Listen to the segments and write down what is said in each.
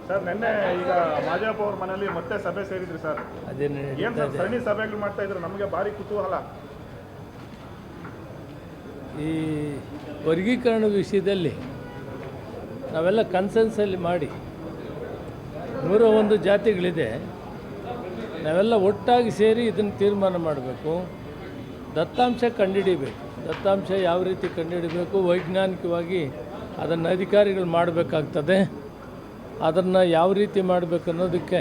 Sir ನಿನ್ನೆ ಈಗ ಮಾಜಪ್ಪ ಅವ್ರ ಮನೆಯಲ್ಲಿ ಮತ್ತೆ ಸಭೆ ಸೇರಿದ್ರಿ ಸರ್. ಅದೇನು ಏನು ಸರ್ ಸರಣಿ ಸಭೆಗಳು ಮಾಡ್ತಾ ಇದ್ರು, ನಮಗೆ ಭಾರಿ ಕುತೂಹಲ. ಈ ವರ್ಗೀಕರಣ ವಿಷಯದಲ್ಲಿ ನಾವೆಲ್ಲ ಕನ್ಸೆನ್ಸಲ್ಲಿ ಮಾಡಿ 101 ಜಾತಿಗಳಿದೆ, ನಾವೆಲ್ಲ ಒಟ್ಟಾಗಿ ಸೇರಿ ಇದನ್ನು ತೀರ್ಮಾನ ಮಾಡಬೇಕು. ದತ್ತಾಂಶ ಕಂಡುಹಿಡಿಬೇಕು. ದತ್ತಾಂಶ ಯಾವ ರೀತಿ ಕಂಡುಹಿಡಬೇಕು, ವೈಜ್ಞಾನಿಕವಾಗಿ ಅದನ್ನು ಅಧಿಕಾರಿಗಳು ಮಾಡಬೇಕಾಗ್ತದೆ. ಅದನ್ನು ಯಾವ ರೀತಿ ಮಾಡಬೇಕು ಅನ್ನೋದಕ್ಕೆ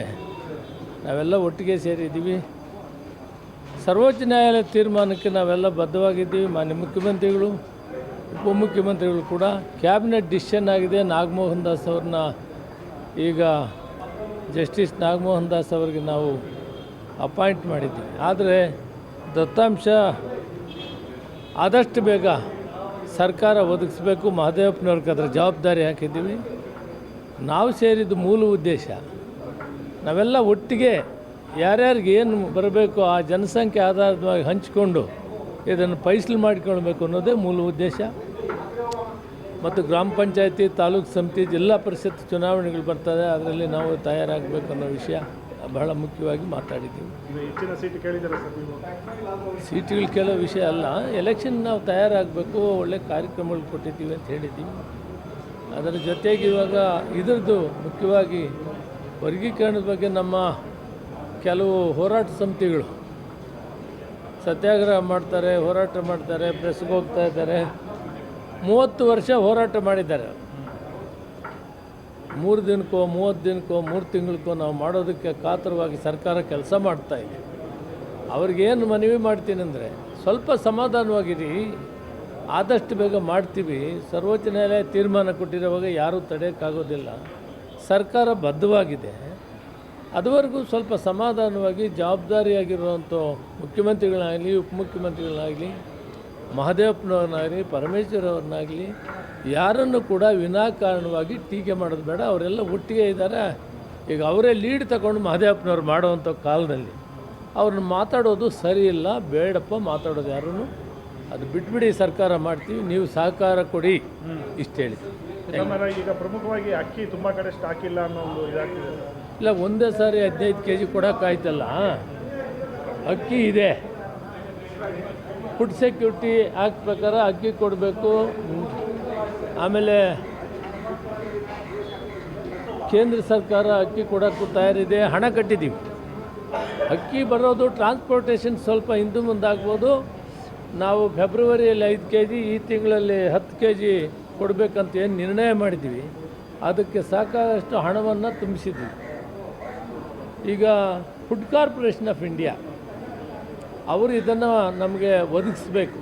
ನಾವೆಲ್ಲ ಒಟ್ಟಿಗೆ ಸೇರಿದ್ದೀವಿ. ಸರ್ವೋಚ್ಚ ನ್ಯಾಯಾಲಯ ತೀರ್ಮಾನಕ್ಕೆ ನಾವೆಲ್ಲ ಬದ್ಧವಾಗಿದ್ದೀವಿ. ಮಾನ್ಯ ಮುಖ್ಯಮಂತ್ರಿಗಳು, ಉಪಮುಖ್ಯಮಂತ್ರಿಗಳು ಕೂಡ ಕ್ಯಾಬಿನೆಟ್ ಡಿಸಿಷನ್ ಆಗಿದೆ. ನಾಗಮೋಹನ್ ದಾಸ್ ಅವ್ರನ್ನ ಈಗ ಜಸ್ಟಿಸ್ ನಾಗಮೋಹನ್ ದಾಸ್ ಅವರಿಗೆ ನಾವು ಅಪಾಯಿಂಟ್ ಮಾಡಿದ್ದೀವಿ. ಆದರೆ ದತ್ತಾಂಶ ಆದಷ್ಟು ಬೇಗ ಸರ್ಕಾರ ಒದಗಿಸ್ಬೇಕು. ಮಹದೇವಪ್ಪನವ್ರಿಗೆ ಅದರ ಜವಾಬ್ದಾರಿ ಹಾಕಿದ್ದೀವಿ. ನಾವು ಸೇರಿದ ಮೂಲ ಉದ್ದೇಶ ನಾವೆಲ್ಲ ಒಟ್ಟಿಗೆ ಯಾರ್ಯಾರಿಗೆ ಏನು ಬರಬೇಕು ಆ ಜನಸಂಖ್ಯೆ ಆಧಾರವಾಗಿ ಹಂಚಿಕೊಂಡು ಇದನ್ನು ಫೈಸಲು ಮಾಡಿಕೊಳ್ಬೇಕು ಅನ್ನೋದೇ ಮೂಲ ಉದ್ದೇಶ. ಮತ್ತು ಗ್ರಾಮ ಪಂಚಾಯತಿ, ತಾಲೂಕು ಸಮಿತಿ, ಜಿಲ್ಲಾ ಪರಿಷತ್ ಚುನಾವಣೆಗಳು ಬರ್ತದೆ, ಅದರಲ್ಲಿ ನಾವು ತಯಾರಾಗಬೇಕು ಅನ್ನೋ ವಿಷಯ ಬಹಳ ಮುಖ್ಯವಾಗಿ ಮಾತಾಡಿದ್ದೀವಿ. ಹೆಚ್ಚಿನ ಸೀಟು ಕೇಳಿದ್ದಾರೆ ಸರ್ ನೀವು? ಸೀಟುಗಳು ಕೇಳೋ ವಿಷಯ ಅಲ್ಲ, ಎಲೆಕ್ಷನ್ ನಾವು ತಯಾರಾಗಬೇಕು, ಒಳ್ಳೆ ಕಾರ್ಯಕ್ರಮಗಳು ಕೊಟ್ಟಿದ್ದೀವಿ ಅಂತ ಹೇಳಿದ್ದೀವಿ. ಅದರ ಜೊತೆಗೆ ಇವಾಗ ಇದರದ್ದು ಮುಖ್ಯವಾಗಿ ವರ್ಗೀಕರಣದ ಬಗ್ಗೆ ನಮ್ಮ ಕೆಲವು ಹೋರಾಟ ಸಮಿತಿಗಳು ಸತ್ಯಾಗ್ರಹ ಮಾಡ್ತಾರೆ, ಹೋರಾಟ ಮಾಡ್ತಾರೆ, ಪ್ರೆಸ್ಗೆ ಹೋಗ್ತಾ ಇದ್ದಾರೆ. 30 ವರ್ಷ ಹೋರಾಟ ಮಾಡಿದ್ದಾರೆ. 3 ದಿನಕ್ಕೋ 30 ದಿನಕ್ಕೋ 3 ತಿಂಗಳಕ್ಕೋ ನಾವು ಮಾಡೋದಕ್ಕೆ ಕಾತರವಾಗಿ ಸರ್ಕಾರ ಕೆಲಸ ಮಾಡ್ತಾಯಿದೆ. ಅವ್ರಿಗೇನು ಮನವಿ ಮಾಡ್ತೀನಿ ಅಂದರೆ, ಸ್ವಲ್ಪ ಸಮಾಧಾನವಾಗಿರಿ, ಆದಷ್ಟು ಬೇಗ ಮಾಡ್ತೀವಿ. ಸರ್ವೋಚ್ಚ ನ್ಯಾಯಾಲಯ ತೀರ್ಮಾನ ಕೊಟ್ಟಿರುವಾಗ ಯಾರೂ ತಡೆಯೋಕ್ಕಾಗೋದಿಲ್ಲ. ಸರ್ಕಾರ ಬದ್ಧವಾಗಿದೆ. ಅದುವರೆಗೂ ಸ್ವಲ್ಪ ಸಮಾಧಾನವಾಗಿ ಜವಾಬ್ದಾರಿಯಾಗಿರುವಂಥ ಮುಖ್ಯಮಂತ್ರಿಗಳಾಗಲಿ, ಉಪಮುಖ್ಯಮಂತ್ರಿಗಳಾಗಲಿ, ಮಹದೇವಪ್ಪನವ್ರನ್ನಾಗಲಿ, ಪರಮೇಶ್ವರ್ ಅವ್ರನ್ನಾಗಲಿ ಯಾರನ್ನು ಕೂಡ ವಿನಾಕಾರಣವಾಗಿ ಟೀಕೆ ಮಾಡೋದು ಬೇಡ. ಅವರೆಲ್ಲ ಒಟ್ಟಿಗೆ ಇದ್ದಾರೆ. ಈಗ ಅವರೇ ಲೀಡ್ ತಗೊಂಡು ಮಹದೇವಪ್ಪನವ್ರು ಮಾಡೋವಂಥ ಕಾಲದಲ್ಲಿ ಅವ್ರನ್ನ ಮಾತಾಡೋದು ಸರಿ ಇಲ್ಲ. ಬೇಡಪ್ಪ ಮಾತಾಡೋದು ಯಾರೂ, ಅದು ಬಿಟ್ಬಿಡಿ, ಸರ್ಕಾರ ಮಾಡ್ತೀವಿ, ನೀವು ಸಹಕಾರ ಕೊಡಿ, ಇಷ್ಟು ಹೇಳಿ. ಈಗ ಪ್ರಮುಖವಾಗಿ ಅಕ್ಕಿ ತುಂಬ ಕಡೆ ಸ್ಟಾಕ್ ಇಲ್ಲ ಅನ್ನೋ ಒಂದು ಇದಾಗ್ತಿದೆ. ಇಲ್ಲ, ಒಂದೇ ಸಾರಿ 15 kg ಕೊಡೋಕ್ಕಾಯ್ತಲ್ಲ. ಅಕ್ಕಿ ಇದೆ, ಫುಡ್ ಸೆಕ್ಯೂರಿಟಿ ಆ್ಯಕ್ಟ್ ಪ್ರಕಾರ ಅಕ್ಕಿ ಕೊಡಬೇಕು. ಆಮೇಲೆ ಕೇಂದ್ರ ಸರ್ಕಾರ ಅಕ್ಕಿ ಕೊಡೋಕ್ಕೂ ತಯಾರಿದೆ, ಹಣ ಕಟ್ಟಿದ್ದೀವಿ. ಅಕ್ಕಿ ಬರೋದು ಟ್ರಾನ್ಸ್ಪೋರ್ಟೇಷನ್ ಸ್ವಲ್ಪ ಹಿಂದೆ ಮುಂದಾಗ್ಬೋದು. ನಾವು ಫೆಬ್ರವರಿಯಲ್ಲಿ 5 kg, ಈ ತಿಂಗಳಲ್ಲಿ 10 kg ಕೊಡಬೇಕಂತ ಏನು ನಿರ್ಣಯ ಮಾಡಿದ್ದೀವಿ. ಅದಕ್ಕೆ ಸಾಕಷ್ಟು ಹಣವನ್ನು ತುಂಬಿಸಿದ್ವಿ. ಈಗ ಫುಡ್ ಕಾರ್ಪೊರೇಷನ್ ಆಫ್ ಇಂಡಿಯಾ ಅವರು ಇದನ್ನು ನಮಗೆ ಒದಗಿಸ್ಬೇಕು.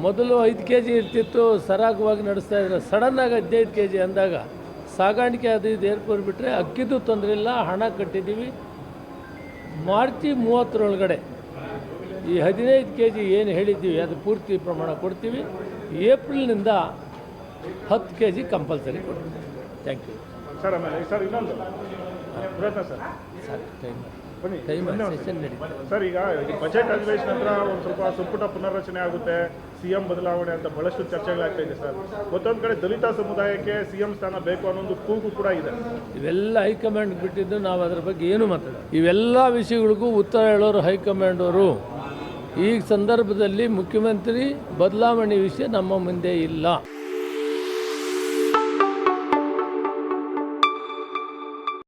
ಮೊದಲು 5 kg ಇರ್ತಿತ್ತು, ಸರಾಗವಾಗಿ ನಡೆಸ್ತಾ ಇದ್ದಾರೆ. ಸಡನ್ನಾಗಿ 15 kg ಅಂದಾಗ ಸಾಗಾಣಿಕೆ ಅದು ಇದು ಏರ್ಪೋರ್ಟ್ ಬಿಟ್ಟರೆ ಅಕ್ಕಿದು ತೊಂದರೆ ಇಲ್ಲ, ಹಣ ಕಟ್ಟಿದ್ದೀವಿ. ಮಾರ್ಚ್ 30 ಈ 15 kg ಏನು ಹೇಳಿದ್ದೀವಿ ಅದು ಪೂರ್ತಿ ಪ್ರಮಾಣ ಕೊಡ್ತೀವಿ. ಏಪ್ರಿಲ್ನಿಂದ 10 kg ಕಂಪಲ್ಸರಿ ಕೊಡ್ತೀವಿ. Thank you sir. ಆಮೇಲೆ ಸರ್ ಇನ್ನೊಂದು ಪ್ರಯತ್ನ ಸರ್, ಸೆಷನ್ ನಡೀತದೆ ಸರ್. ಈಗ ಬಜೆಟ್ ಅಧಿವೇಶನ ನಂತರ ಒಂದು ಸ್ವಲ್ಪ ಸಂಪುಟ ಪುನರ್ರಚನೆ ಆಗುತ್ತೆ, CM ಬದಲಾವಣೆ ಅಂತ ಬಹಳಷ್ಟು ಚರ್ಚೆಗಳಾಗ್ತಾ ಇದೆ ಸರ್. ಮತ್ತೊಂದು ಕಡೆ ದಲಿತ ಸಮುದಾಯಕ್ಕೆ CM ಸ್ಥಾನ ಬೇಕು ಅನ್ನೋ ಒಂದು ಕೂಗು ಕೂಡ ಇದೆ. ಇವೆಲ್ಲ ಹೈಕಮಾಂಡ್ ಬಿಟ್ಟಿದ್ದು, ನಾವು ಅದರ ಬಗ್ಗೆ ಏನು ಮಾತಾಡೋದು. ಇವೆಲ್ಲ ವಿಷಯಗಳಿಗೂ ಉತ್ತರ ಹೇಳೋರು ಹೈಕಮಾಂಡ್ ಅವರು. ಈ ಸಂದರ್ಭದಲ್ಲಿ ಮುಖ್ಯಮಂತ್ರಿ ಬದಲಾವಣೆ ವಿಷಯ ನಮ್ಮ ಮುಂದೆ ಇಲ್ಲ.